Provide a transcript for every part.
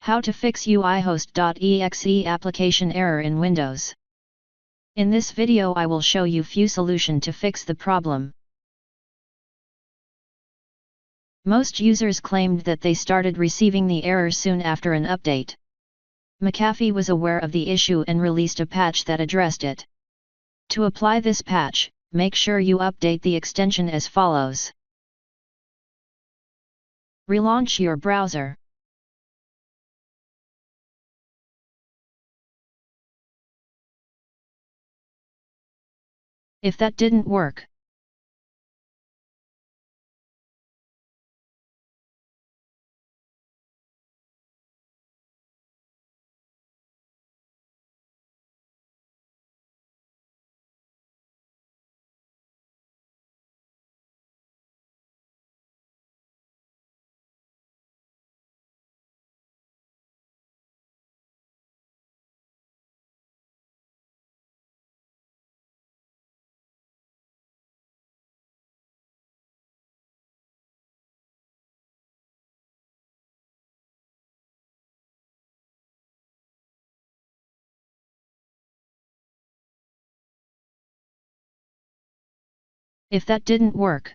How to fix UiHost.exe application error in Windows. In this video I will show you few solution to fix the problem. Most users claimed that they started receiving the error soon after an update. McAfee was aware of the issue and released a patch that addressed it. To apply this patch, make sure you update the extension as follows. Relaunch your browser. If that didn't work, if that didn't work,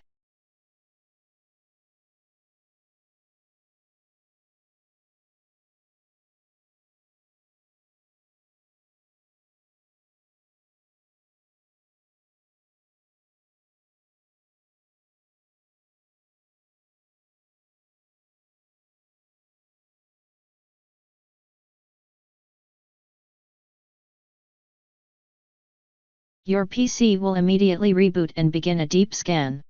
your PC will immediately reboot and begin a deep scan.